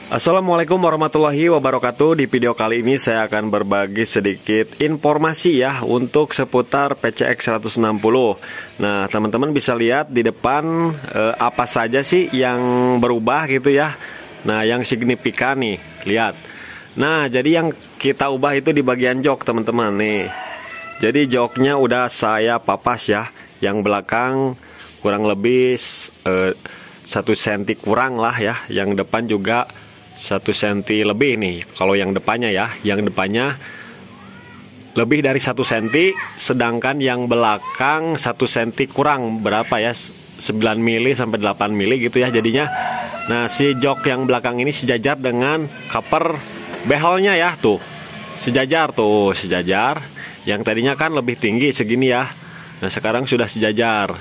Assalamualaikum warahmatullahi wabarakatuh. Di video kali ini saya akan berbagi sedikit informasi ya untuk seputar PCX 160. Nah, teman-teman bisa lihat di depan apa saja sih yang berubah gitu ya. Nah, yang signifikan nih, lihat. Nah, jadi yang kita ubah itu di bagian jok, teman-teman nih. Jadi joknya udah saya papas ya. Yang belakang kurang lebih 1 cm kurang lah ya. Yang depan juga 1 cm lebih nih kalau yang depannya ya. Yang depannya lebih dari 1 cm, sedangkan yang belakang 1 cm kurang berapa ya, 9 mili sampai 8 mili gitu ya jadinya. Nah, si jok yang belakang ini sejajar dengan cover behelnya ya, tuh sejajar, tuh sejajar. Yang tadinya kan lebih tinggi segini ya, nah sekarang sudah sejajar.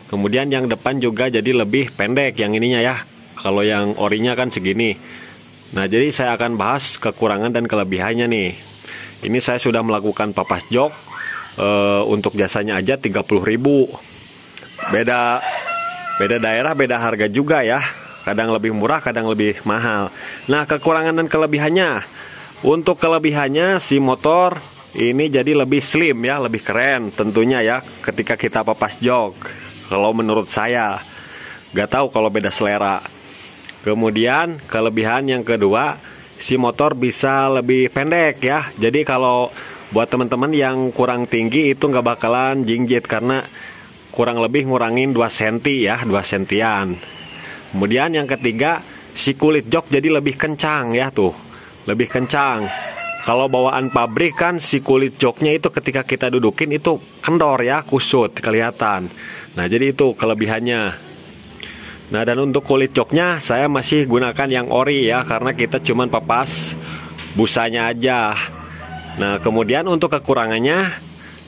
Kemudian yang depan juga jadi lebih pendek yang ininya ya. Kalau yang orinya kan segini. Nah, jadi saya akan bahas kekurangan dan kelebihannya nih. Ini saya sudah melakukan papas jok. Untuk jasanya aja 30.000. Beda daerah, beda harga juga ya. Kadang lebih murah, kadang lebih mahal. Nah, kekurangan dan kelebihannya. Untuk kelebihannya, si motor ini jadi lebih slim ya, lebih keren tentunya ya ketika kita papas jok. Kalau menurut saya, gak tahu kalau beda selera. Kemudian kelebihan yang kedua, si motor bisa lebih pendek ya. Jadi kalau buat teman-teman yang kurang tinggi itu nggak bakalan jingjit karena kurang lebih ngurangin 2 cm ya, 2 sentian. Kemudian yang ketiga, si kulit jok jadi lebih kencang ya, tuh lebih kencang. Kalau bawaan pabrik kan si kulit joknya itu ketika kita dudukin itu kendor ya, kusut kelihatan. Nah, jadi itu kelebihannya. Nah, dan untuk kulit joknya saya masih gunakan yang ori ya, karena kita cuman papas busanya aja. Nah, kemudian untuk kekurangannya,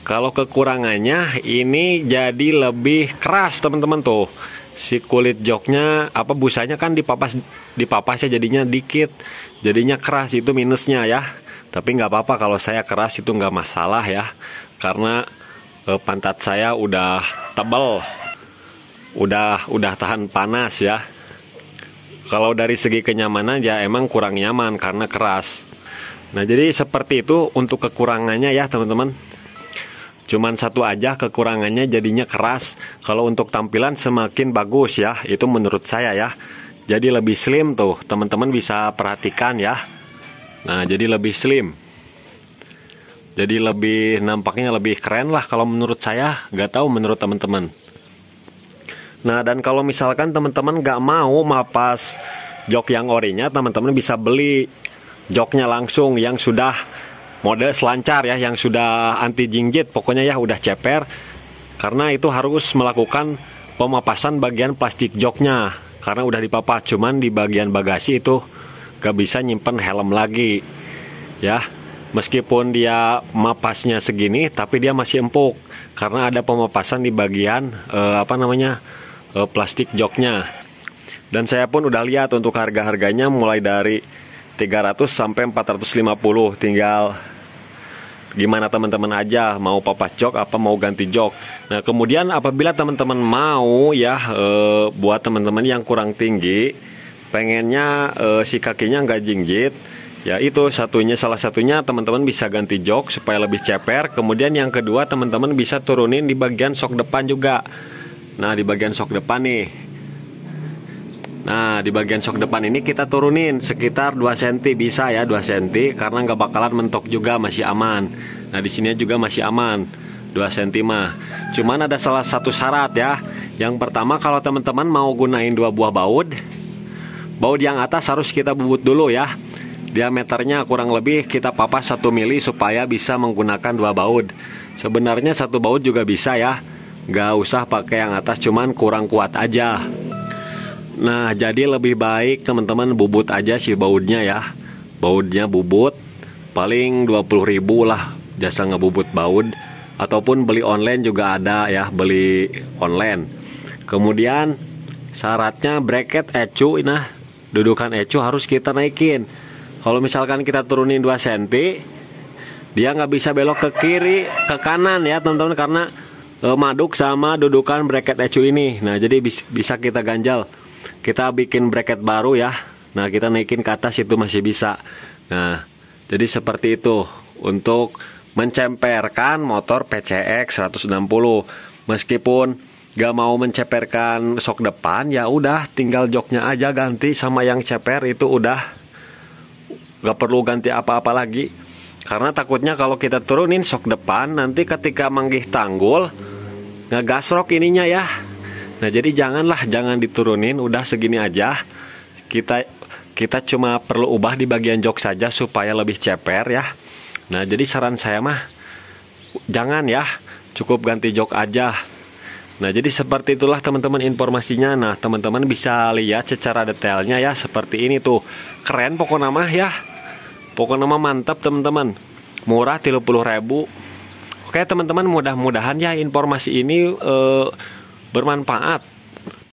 kalau kekurangannya ini jadi lebih keras teman-teman, tuh si kulit joknya busanya kan dipapas ya, jadinya dikit, jadinya keras, itu minusnya ya. Tapi nggak apa-apa kalau saya keras, itu nggak masalah ya, karena pantat saya udah tebal, udah tahan panas ya. Kalau dari segi kenyamanan ya emang kurang nyaman karena keras. Nah, jadi seperti itu untuk kekurangannya ya teman-teman. Cuman satu aja kekurangannya, jadinya keras. Kalau untuk tampilan semakin bagus ya, itu menurut saya ya. Jadi lebih slim tuh, teman-teman bisa perhatikan ya. Nah, jadi lebih slim. Jadi lebih nampaknya lebih keren lah kalau menurut saya. Gak tahu menurut teman-teman. Nah, dan kalau misalkan teman-teman gak mau mapas jok yang orinya, teman-teman bisa beli joknya langsung yang sudah model selancar ya, yang sudah anti jingjit, pokoknya ya udah ceper. Karena itu harus melakukan pemapasan bagian plastik joknya, karena udah dipapas. Cuman di bagian bagasi itu gak bisa nyimpen helm lagi ya. Meskipun dia mapasnya segini, tapi dia masih empuk karena ada pemapasan di bagian plastik joknya. Dan saya pun udah lihat untuk harga-harganya mulai dari 300 sampai 450. Tinggal gimana teman-teman aja mau papas jok apa mau ganti jok. Nah, kemudian apabila teman-teman mau ya, buat teman-teman yang kurang tinggi, pengennya si kakinya nggak jingjit ya, itu salah satunya teman-teman bisa ganti jok supaya lebih ceper. Kemudian yang kedua, teman-teman bisa turunin di bagian sok depan juga. Nah, di bagian sok depan nih. Nah, di bagian sok depan ini kita turunin sekitar 2 cm bisa ya, 2 cm, karena nggak bakalan mentok juga, masih aman. Nah, di sini juga masih aman 2 cm mah. Cuman ada salah satu syarat ya. Yang pertama, kalau teman-teman mau gunain 2 buah baut yang atas harus kita bubut dulu ya. Diameternya kurang lebih kita papas 1 mili supaya bisa menggunakan 2 baut. Sebenarnya 1 baut juga bisa ya. Gak usah pakai yang atas, cuman kurang kuat aja. Nah, jadi lebih baik teman-teman bubut aja si bautnya ya. Bautnya bubut, paling 20.000 lah jasa ngebubut baut. Ataupun beli online juga ada ya, beli online. Kemudian syaratnya bracket ecu, nah dudukan ecu harus kita naikin. Kalau misalkan kita turunin 2 cm, dia nggak bisa belok ke kiri, ke kanan ya teman-teman, karena maduk sama dudukan bracket ecu ini. Nah, jadi bisa kita ganjal. Kita bikin bracket baru ya. Nah, kita naikin ke atas itu masih bisa. Nah, jadi seperti itu untuk mencemperkan motor PCX 160. Meskipun gak mau menceperkan sok depan, ya udah tinggal joknya aja ganti sama yang ceper, itu udah gak perlu ganti apa-apa lagi. Karena takutnya kalau kita turunin sok depan, nanti ketika manggih tanggul ngegasrok ininya ya. Nah, jadi jangan diturunin, udah segini aja. Kita cuma perlu ubah di bagian jok saja supaya lebih ceper ya. Nah, jadi saran saya mah jangan ya, cukup ganti jok aja. Nah, jadi seperti itulah teman-teman informasinya. Nah, teman-teman bisa lihat secara detailnya ya, seperti ini tuh. Keren pokoknya mah ya. Pokoknya mah mantap teman-teman. Murah 30.000. Oke teman-teman, mudah-mudahan ya informasi ini bermanfaat.